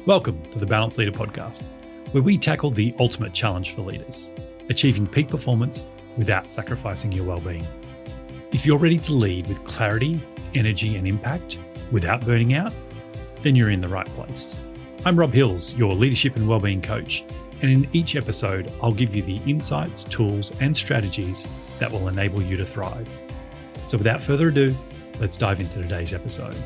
Welcome to the Balanced Leader Podcast, where we tackle the ultimate challenge for leaders, achieving peak performance without sacrificing your well-being. If you're ready to lead with clarity, energy, and impact without burning out, then you're in the right place. I'm Rob Hills, your leadership and well-being coach, and in each episode, I'll give you the insights, tools, and strategies that will enable you to thrive. So without further ado, let's dive into today's episode.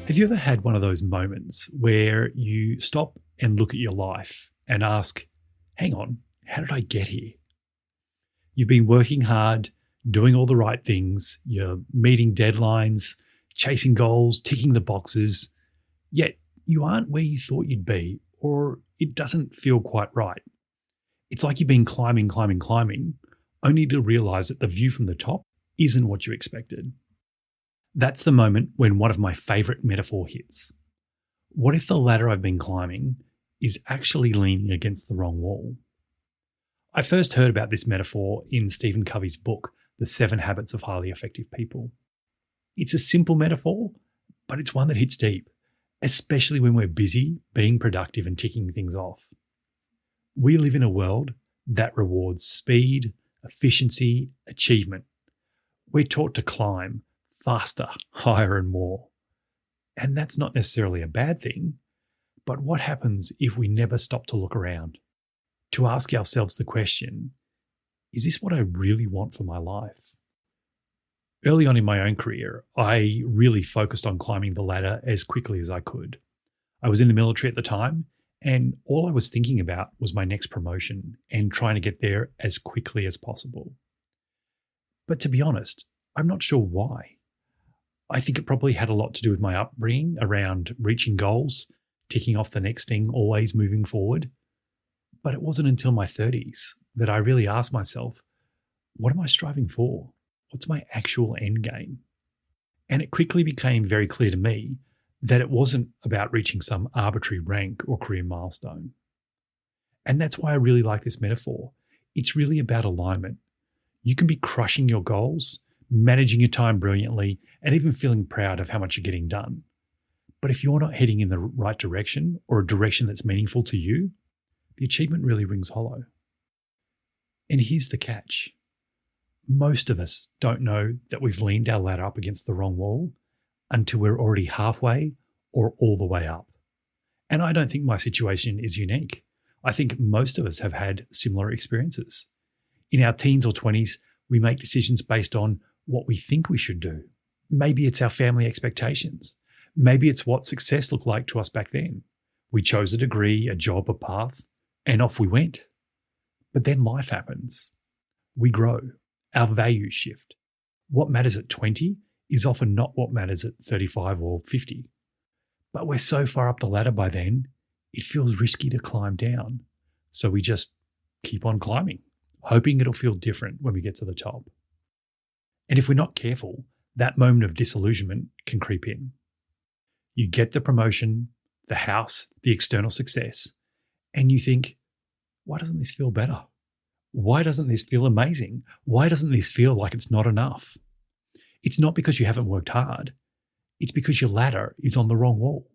Have you ever had one of those moments where you stop and look at your life and ask, hang on, how did I get here? You've been working hard, doing all the right things, you're meeting deadlines, chasing goals, ticking the boxes, yet you aren't where you thought you'd be, or it doesn't feel quite right. It's like you've been climbing, only to realize that the view from the top isn't what you expected. That's the moment when one of my favorite metaphor hits. What if the ladder I've been climbing is actually leaning against the wrong wall? I first heard about this metaphor in Stephen Covey's book, The 7 Habits of Highly Effective People. It's a simple metaphor, but it's one that hits deep, especially when we're busy, being productive and ticking things off. We live in a world that rewards speed, efficiency, achievement. We're taught to climb faster, higher and more. And that's not necessarily a bad thing, but what happens if we never stop to look around, to ask ourselves the question, is this what I really want for my life? Early on in my own career, I really focused on climbing the ladder as quickly as I could. I was in the military at the time, and all I was thinking about was my next promotion and trying to get there as quickly as possible. But to be honest, I'm not sure why. I think it probably had a lot to do with my upbringing around reaching goals, ticking off the next thing, always moving forward. But it wasn't until my 30s that I really asked myself, what am I striving for? What's my actual end game? And it quickly became very clear to me that it wasn't about reaching some arbitrary rank or career milestone. And that's why I really like this metaphor. It's really about alignment. You can be crushing your goals, managing your time brilliantly, and even feeling proud of how much you're getting done. But if you're not heading in the right direction or a direction that's meaningful to you, the achievement really rings hollow. And here's the catch. Most of us don't know that we've leaned our ladder up against the wrong wall until we're already halfway or all the way up. And I don't think my situation is unique. I think most of us have had similar experiences. In our teens or 20s, we make decisions based on what we think we should do. Maybe it's our family expectations. Maybe it's what success looked like to us back then. We chose a degree, a job, a path, and off we went. But then life happens. We grow. Our values shift. What matters at 20 is often not what matters at 35 or 50. But we're so far up the ladder by then, it feels risky to climb down. So we just keep on climbing, hoping it'll feel different when we get to the top. And if we're not careful, that moment of disillusionment can creep in. You get the promotion, the house, the external success, and you think, why doesn't this feel better? Why doesn't this feel amazing? Why doesn't this feel like it's not enough? It's not because you haven't worked hard. It's because your ladder is on the wrong wall.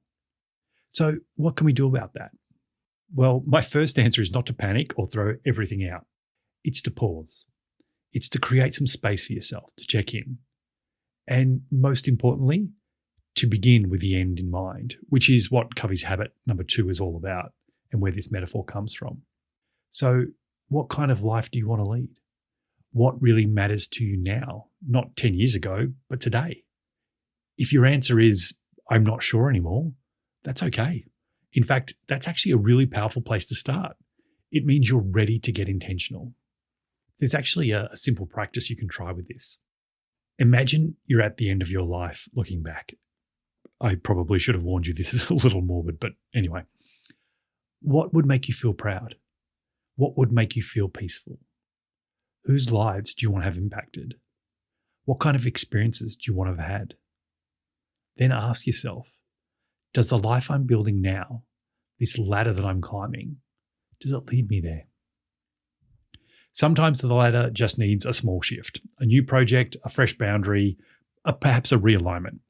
So what can we do about that? Well, my first answer is not to panic or throw everything out. It's to pause. It's to create some space for yourself, to check in. And most importantly, to begin with the end in mind, which is what Covey's habit number 2 is all about and where this metaphor comes from. So what kind of life do you want to lead? What really matters to you now? Not 10 years ago, but today. If your answer is, I'm not sure anymore, that's okay. In fact, that's actually a really powerful place to start. It means you're ready to get intentional. There's actually a simple practice you can try with this. Imagine you're at the end of your life looking back. I probably should have warned you this is a little morbid, but anyway. What would make you feel proud? What would make you feel peaceful? Whose lives do you want to have impacted? What kind of experiences do you want to have had? Then ask yourself, does the life I'm building now, this ladder that I'm climbing, does it lead me there? Sometimes the ladder just needs a small shift, a new project, a fresh boundary, perhaps a realignment.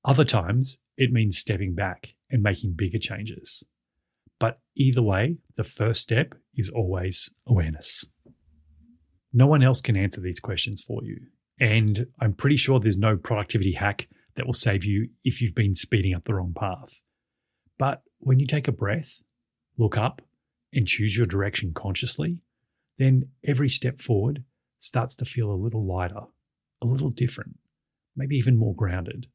Other times, it means stepping back and making bigger changes. But either way, the first step is always awareness. No one else can answer these questions for you. And I'm pretty sure there's no productivity hack that will save you if you've been speeding up the wrong path. But when you take a breath, look up, and choose your direction consciously, then every step forward starts to feel a little lighter, a little different, maybe even more grounded.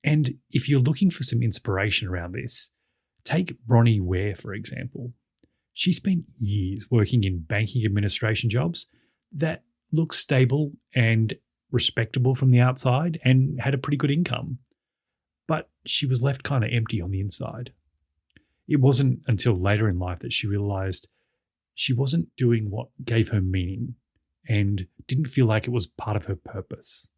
And if you're looking for some inspiration around this, take Bronnie Ware, for example. She spent years working in banking administration jobs that looked stable and respectable from the outside and had a pretty good income. But she was left kind of empty on the inside. It wasn't until later in life that she realized she wasn't doing what gave her meaning and didn't feel like it was part of her purpose.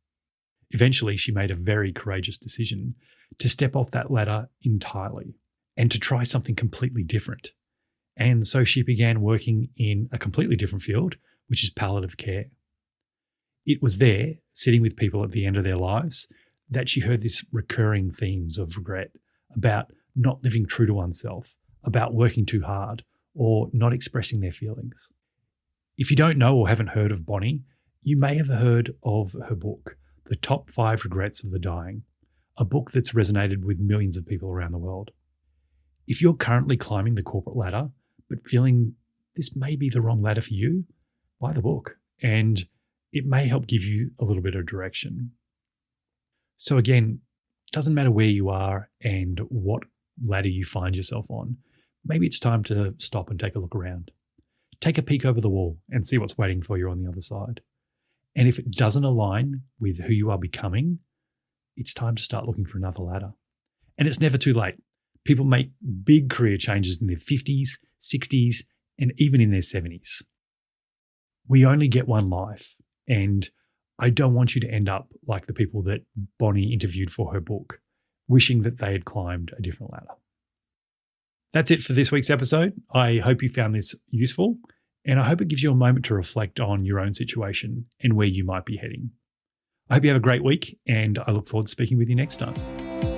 Eventually, she made a very courageous decision to step off that ladder entirely and to try something completely different. And so she began working in a completely different field, which is palliative care. It was there, sitting with people at the end of their lives, that she heard these recurring themes of regret about not living true to oneself, about working too hard, or not expressing their feelings. If you don't know or haven't heard of Bronnie, you may have heard of her book, The Top 5 Regrets of the Dying, a book that's resonated with millions of people around the world. If you're currently climbing the corporate ladder, but feeling this may be the wrong ladder for you, buy the book, and it may help give you a little bit of direction. So again, it doesn't matter where you are and what ladder you find yourself on. Maybe it's time to stop and take a look around. Take a peek over the wall and see what's waiting for you on the other side. And if it doesn't align with who you are becoming, it's time to start looking for another ladder. And it's never too late. People make big career changes in their 50s, 60s, and even in their 70s. We only get one life, and I don't want you to end up like the people that Bronnie interviewed for her book, wishing that they had climbed a different ladder. That's it for this week's episode. I hope you found this useful, and I hope it gives you a moment to reflect on your own situation and where you might be heading. I hope you have a great week, and I look forward to speaking with you next time.